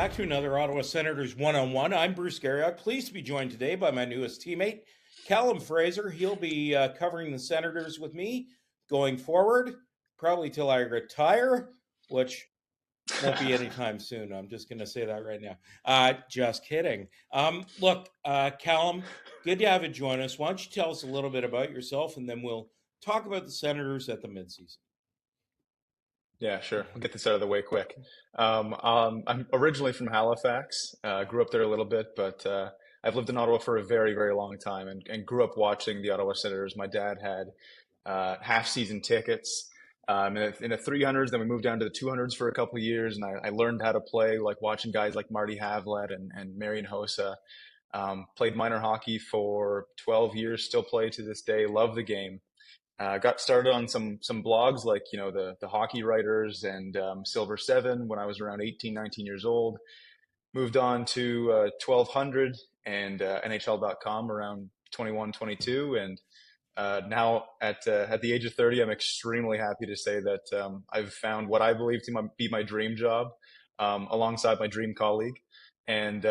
back to another Ottawa Senators one-on-one. I'm Bruce Garrioch, pleased to be joined today by my newest teammate, Callum Fraser. He'll be covering the Senators with me going forward, probably till I retire, which won't be anytime soon. I'm just going to say that right now. Just kidding. Look, Callum, good to have you join us. Why don't you tell us a little bit about yourself, and then we'll talk about the Senators at the midseason. Yeah, sure. We'll get this out of the way quick. I'm originally from Halifax. Grew up there a little bit, but I've lived in Ottawa for a very, very long time and grew up watching the Ottawa Senators. My dad had half-season tickets in the 300s. Then we moved down to the 200s for a couple of years, and I learned how to play, like watching guys like Marty Havlat and Marian Hossa. Played minor hockey for 12 years, still play to this day, love the game. Got started on some blogs like, the Hockey Writers and Silver 7 when I was around 18, 19 years old. Moved on to 1200 and NHL.com around 21, 22. And now at the age of 30, I'm extremely happy to say that I've found what I believe to be my dream job alongside my dream colleague. And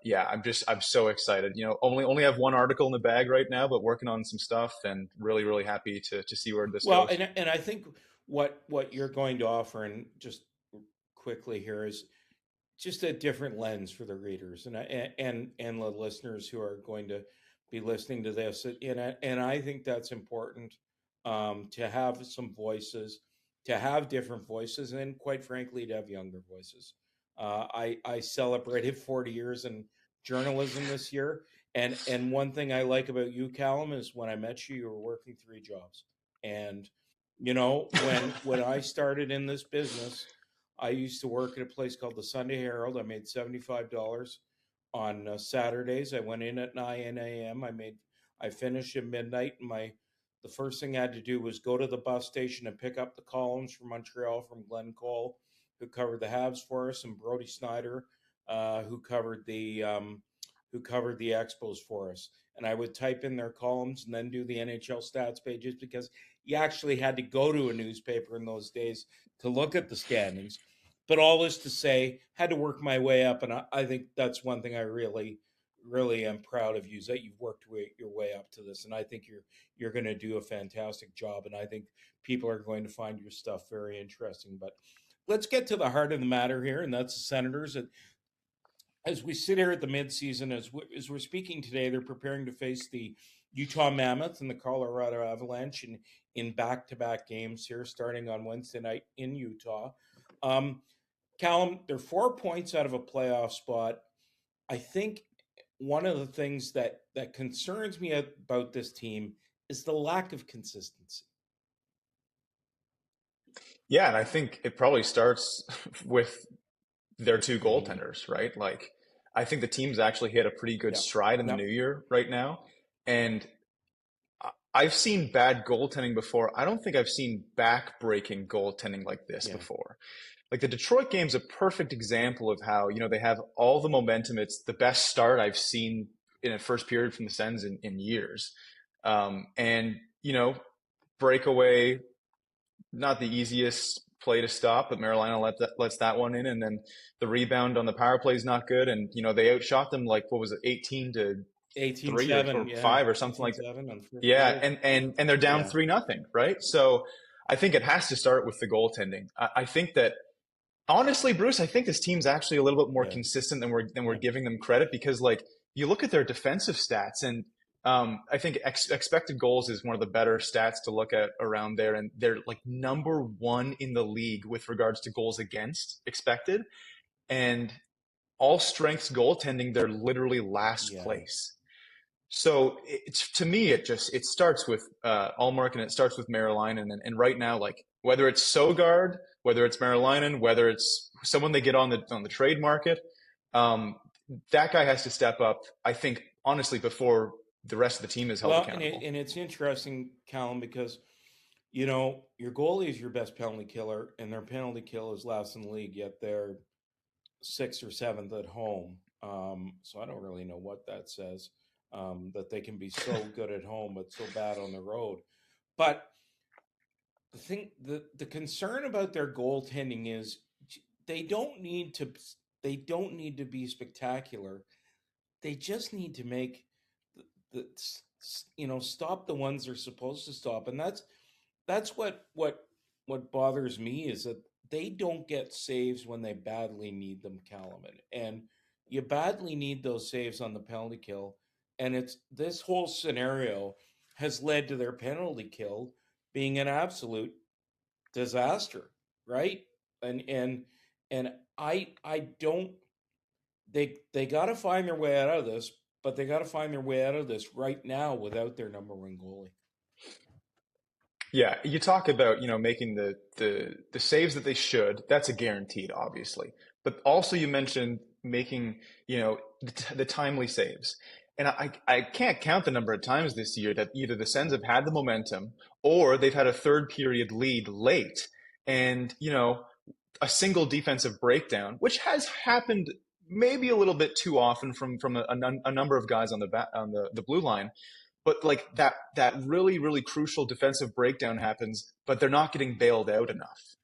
yeah, I'm so excited. Only have one article in the bag right now, but working on some stuff and really, really happy to see where this Well, goes. and I think what you're going to offer, and just quickly here, is just a different lens for the readers and the listeners who are going to be listening to this. And I think that's important, to have some voices, to have different voices, and quite frankly, to have younger voices. I celebrated 40 years in journalism this year, and one thing I like about you, Callum, is when I met you, you were working 3 jobs. And when I started in this business, I used to work at a place called the Sunday Herald. I made $75 on Saturdays. I went in at 9 a.m. I finished at midnight, and the first thing I had to do was go to the bus station and pick up the columns from Montreal from Glenn Cole, who covered the Habs for us, and Brody Snyder, who covered the Expos for us. And I would type in their columns and then do the NHL stats pages, because you actually had to go to a newspaper in those days to look at the standings. But all this to say, had to work my way up, and I think that's one thing I really, really am proud of you, is that you've worked your way up to this, and I think you're going to do a fantastic job, and I think people are going to find your stuff very interesting. But let's get to the heart of the matter here, and that's the Senators. As we sit here at the midseason, as we're speaking today, they're preparing to face the Utah Mammoth and the Colorado Avalanche in back-to-back games here, starting on Wednesday night in Utah. Callum, they're 4 points out of a playoff spot. I think one of the things that concerns me about this team is the lack of consistency. Yeah, and I think it probably starts with their two Mm-hmm. goaltenders, right? Like, I think the team's actually hit a pretty good Yeah. stride in the Yep. new year right now. And I've seen bad goaltending before. I don't think I've seen back-breaking goaltending like this Yeah. before. Like the Detroit game's a perfect example of how, they have all the momentum. It's the best start I've seen in a first period from the Sens in years. And, breakaway, not the easiest play to stop, but Carolina lets that one in. And then the rebound on the power play is not good. And, they outshot them like, what was it, 18 to 3 or 18-7, yeah. 5 or something like that. 18-7 on first Yeah, period. and they're down Yeah. 3-0, right? So I think it has to start with the goaltending. I think that honestly, Bruce, I think this team's actually a little bit more Yeah. consistent than we're Yeah. giving them credit, because like you look at their defensive stats, and I think expected goals is one of the better stats to look at around there, and they're like number 1 in the league with regards to goals against expected, and all strengths goaltending, they're literally last Yeah. place. So it's, to me, it starts with Allmark, and it starts with Maryline, and right now, like whether it's Sogard, whether it's Maryline, whether it's someone they get on the trade market, um, that guy has to step up. I think honestly before the rest of the team is held Well, accountable. and it's interesting, Callum, because your goalie is your best penalty killer, and their penalty kill is last in the league, yet they're 6th or 7th at home. So I don't really know what that says, that they can be so good at home but so bad on the road. But the concern about their goaltending is they don't need to they don't need to be spectacular. They just need to make stop the ones they're supposed to stop, and that's what bothers me is that they don't get saves when they badly need them, Callum. And you badly need those saves on the penalty kill, and it's this whole scenario has led to their penalty kill being an absolute disaster, right? And I don't they got to find their way out of this, but they got to find their way out of this right now without their number one goalie. Yeah, you talk about, making the saves that they should. That's a guaranteed, obviously. But also you mentioned making, the timely saves. And I can't count the number of times this year that either the Sens have had the momentum or they've had a third period lead late and, a single defensive breakdown, which has happened maybe a little bit too often from a number of guys on the blue line, but like that really really crucial defensive breakdown happens, but they're not getting bailed out enough,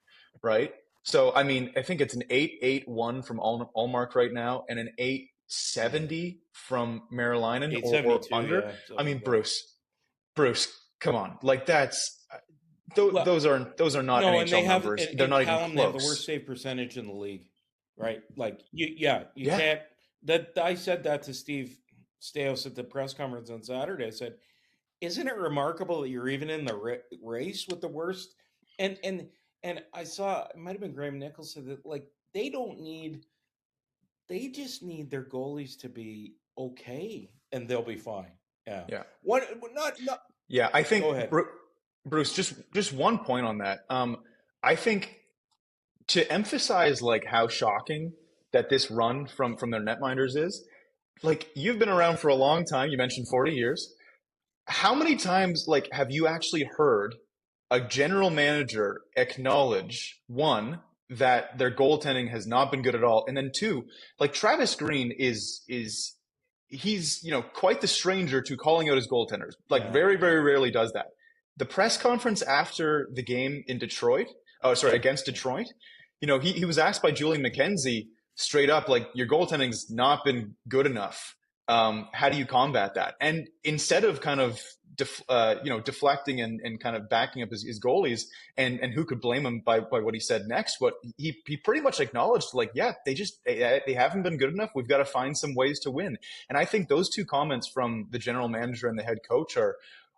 right? So I mean, I think it's an 881 from Allmark right now, and an Yeah, 870 from Marylainen, or 872. under. Yeah, I something mean, like that. Bruce, come on, like that's Well, those are not no, and they NHL have numbers. They're and not even Callum, they have the worst close. save percentage in the league, right? Like you Yeah, can't. That I said that to Steve Stais at the press conference on Saturday. I said, "Isn't it remarkable that you're even in the race with the worst?" And and and I saw it might have been Graham Nichols said that like they don't need. They just need their goalies to be okay, and they'll be fine. Yeah. yeah. What? Not. Yeah, I Go think ahead. Bruce, just one point on that. I think to emphasize like how shocking that this run from their netminders is, like you've been around for a long time. You mentioned 40 years. How many times like have you actually heard a general manager acknowledge, one, that their goaltending has not been good at all, and then two, like Travis Green is he's quite the stranger to calling out his goaltenders. Like Yeah. very Yeah. very rarely does that. The press conference after the game in Detroit, oh sorry, Yeah. against Yeah. Detroit, he was asked by Julian McKenzie straight up, like, your goaltending's not been good enough. How do you combat that? And instead of kind of deflecting and kind of backing up his goalies, and who could blame him by what he said next, what he pretty much acknowledged, like, yeah, they haven't been good enough. We've got to find some ways to win. And I think those two comments from the general manager and the head coach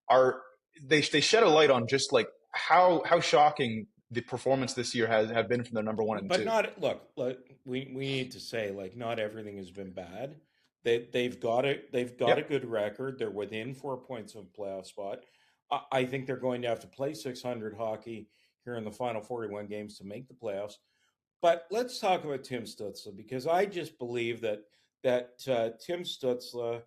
are they shed a light on just like how shocking the performance this year have been from their number one and But two. not look. We need to say like not everything has been bad. They've got a Yep. good record. They're within 4 points of a playoff spot. I think they're going to have to play 600 hockey here in the final 41 games to make the playoffs. But let's talk about Tim Stutzle because I just believe that Tim Stutzle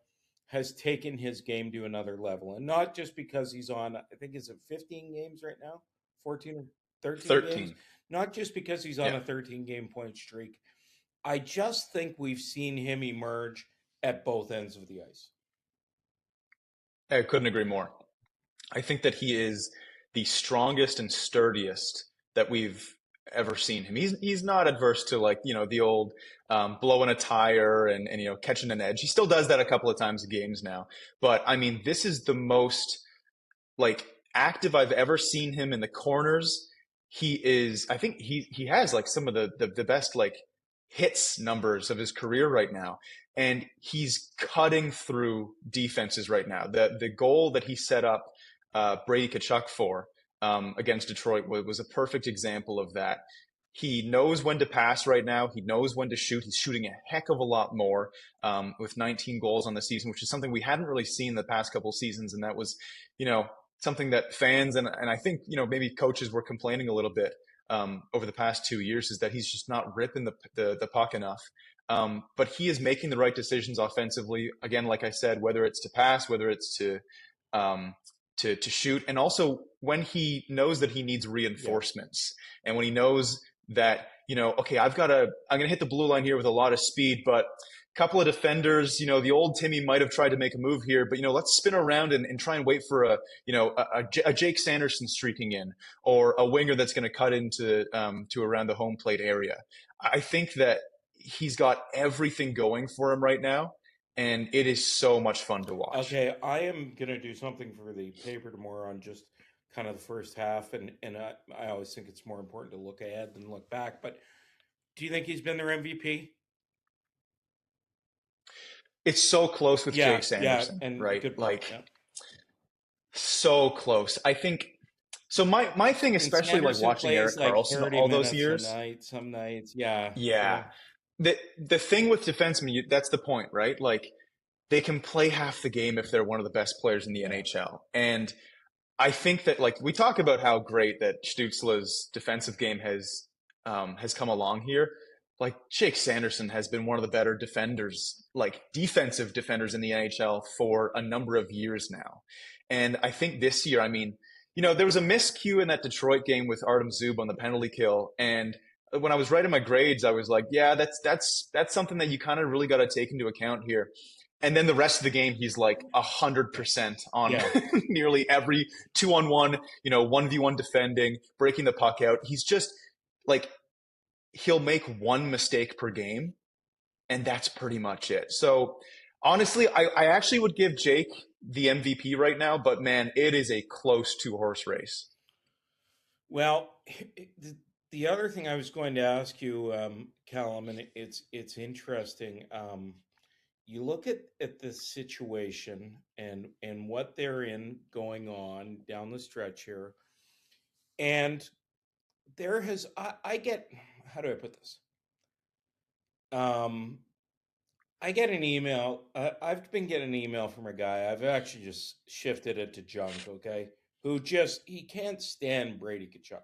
has taken his game to another level, and not just because he's on. I think is it 15 games right now, 14 or 13 games. 13. Not just because he's on Yeah. a 13 game point streak. I just think we've seen him emerge at both ends of the ice. I couldn't agree more. I think that he is the strongest and sturdiest that we've ever seen him. He's not adverse to, like, the old blowing a tire and catching an edge. He still does that a couple of times in games now. But I mean, this is the most like active I've ever seen him in the corners. I think he has like some of the best like hits numbers of his career right now. And he's cutting through defenses right now. The goal that he set up Brady Tkachuk for against Detroit was a perfect example of that. He knows when to pass right now. He knows when to shoot. He's shooting a heck of a lot more with 19 goals on the season, which is something we hadn't really seen the past couple of seasons. And that was, you know, something that fans and I think maybe coaches were complaining a little bit over the past 2 years, is that he's just not ripping the puck enough. But he is making the right decisions offensively. Again, like I said, whether it's to pass, whether it's um, to shoot, and also when he knows that he needs Yeah. reinforcements, and when he knows that okay, I'm gonna hit the blue line here with a lot of speed, but couple of defenders, the old Timmy might have tried to make a move here, but let's spin around and try and wait for a Jake Sanderson streaking in, or a winger that's going to cut into to around the home plate area. I think that he's got everything going for him right now, and it is so much fun to watch. Okay, I am gonna do something for the paper tomorrow on just kind of the first half, and I always think it's more important to look ahead than look back. But do you think he's been their MVP? It's so close with Yeah, Jake yeah, Sanderson, and right? good point. Like Yeah, so close. I think so. My thing, and especially like Sanderson watching plays Erik like Karlsson 30 all those minutes a years. night, some nights. Yeah, Yeah, yeah, the thing with defensemen, that's the point, right? Like they can play half the game if they're one of the best players in the yeah. NHL. And I think that like we talk about how great that Stutzle's defensive game has come along here. Like Jake Sanderson has been one of the better defenders, like defensive defenders in the NHL for a number of years now. And I think this year, I mean, there was a miscue in that Detroit game with Artem Zub on the penalty kill, and when I was writing my grades, I was like, yeah, that's something that you kind of really got to take into account here. And then the rest of the game, he's like 100% on Yeah. nearly every 2-on-1, 1v1 defending, breaking the puck out. He's just like, he'll make one mistake per game, and that's pretty much it. So honestly, I actually would give Jake the MVP right now, but man, it is a close two-horse race. Well, the other thing I was going to ask you, Callum, and it's interesting. You look at the situation and what they're in going on down the stretch here, and there has I get, how do I put this? Um, I get an email. I've been getting an email from a guy. I've actually just shifted it to junk. Okay, who just he can't stand Brady Tkachuk.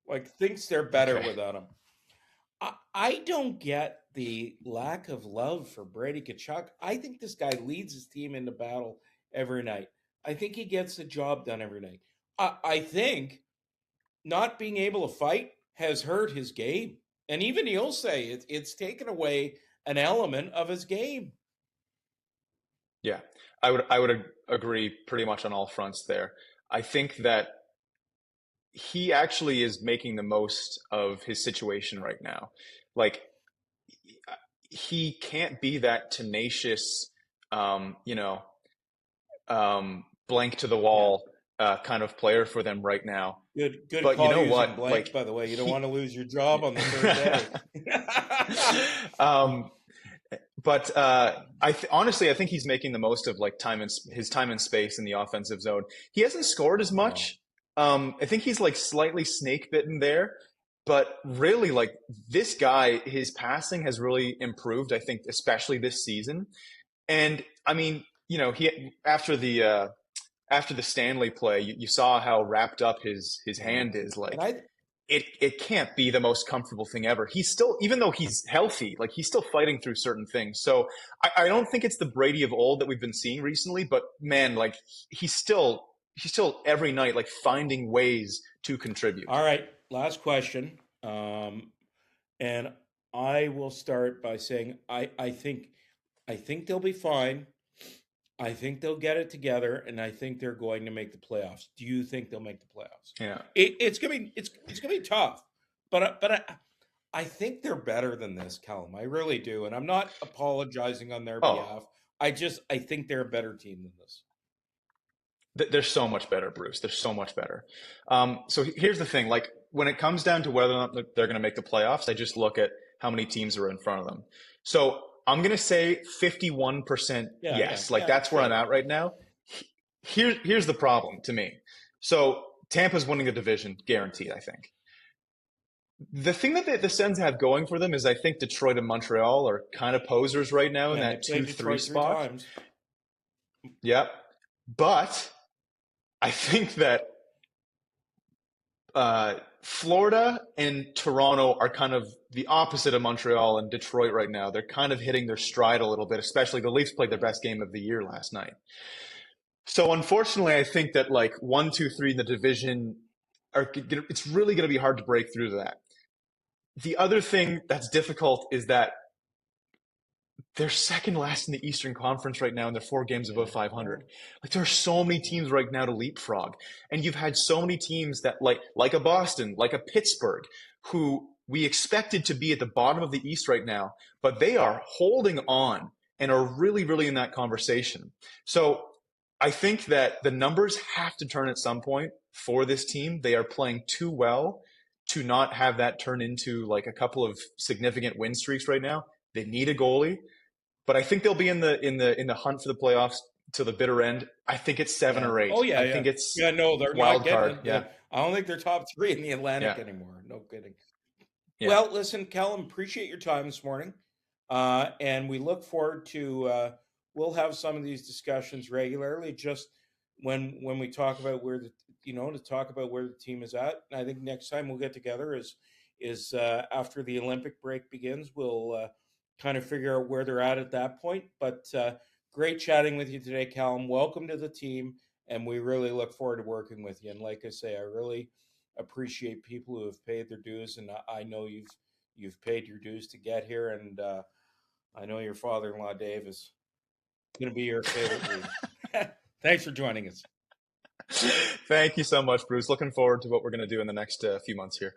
Like thinks they're better Okay. without him. I don't get the lack of love for Brady Tkachuk. I think this guy leads his team into battle every night. I think he gets the job done every night. I think not being able to fight has hurt his game. And even he'll say it's taken away an element of his game. Yeah, I would agree pretty much on all fronts there. I think that he actually is making the most of his situation right now. Like he can't be that tenacious, um, you know, blank to the Yeah. wall kind of player for them right now. Good But you call know using what? blank, Like by the way. You don't want he, to lose your job on the third day. um, but honestly, I think he's making the most of like his time and space in the offensive zone. He hasn't scored as No. much. I think he's like slightly snake bitten there, but really, like this guy, his passing has really improved. I think, especially this season. And I mean, he after the Stanley play, you saw how wrapped up his Yeah. hand is. And Like I it can't be the most comfortable thing ever. He's still, even though he's healthy, like he's still fighting through certain things. So I don't think it's the Brady of old that we've been seeing recently, but man, like he's still every night like finding ways to contribute. All right, last question. And I will start by saying I think they'll be fine. I think they'll get it together, and I think they're going to make the playoffs. Do you think they'll make the playoffs? Yeah. It's gonna be it's gonna be tough, I think they're better than this, Callum. I really do, and I'm not apologizing on their Oh, behalf. I think they're a better team than this. they're so much better, Bruce. They're so much better. So here's the thing: like when it comes down to whether or not they're going to make the playoffs, I just look at how many teams are in front of them. So I'm going to say 51% Yeah, yeah, yes. Like yeah. that's where I'm Fair. at right now. Here's the problem to me. So Tampa's winning the division, guaranteed. I think. The thing that the Sens have going for them is I think Detroit and Montreal are kind of posers right now in Yeah, and they that played 2-3 Detroit three spot. times. Yep. But I think that Florida and Toronto are kind of the opposite of Montreal and Detroit right now. They're kind of hitting their stride a little bit, especially the Leafs played their best game of the year last night. So unfortunately, I think that like 1, 2, 3 in the division it's really going to be hard to break through to that. The other thing that's difficult is that they're second last in the Eastern Conference right now, and they're 4 games above 500. Like there are so many teams right now to leapfrog, and you've had so many teams that like a Boston, like a Pittsburgh, who we expected to be at the bottom of the East right now, but they are holding on and are really, really in that conversation. So I think that the numbers have to turn at some point for this team. They are playing too well to not have that turn into like a couple of significant win streaks right now. They need a goalie, but I think they'll be in the hunt for the playoffs to the bitter end. I think it's 7 Yeah. or 8. Oh yeah, I yeah. think it's Yeah, no, they're not wild getting card. it. Yeah. I don't think they're top 3 in the Atlantic Yeah. anymore. No kidding. Yeah. Well, listen, Callum, appreciate your time this morning. And we look forward to we'll have some of these discussions regularly just when we talk about where the to talk about where the team is at. And I think next time we'll get together is after the Olympic break begins. We'll kind of figure out where they're at that point. But great chatting with you today, Callum. Welcome to the team, and we really look forward to working with you. And like I say, I really appreciate people who have paid their dues, and I know you've paid your dues to get here, and I know your father-in-law Dave is going to be your favorite lead. Thanks for joining us. Thank you so much, Bruce. Looking forward to what we're going to do in the next few months here.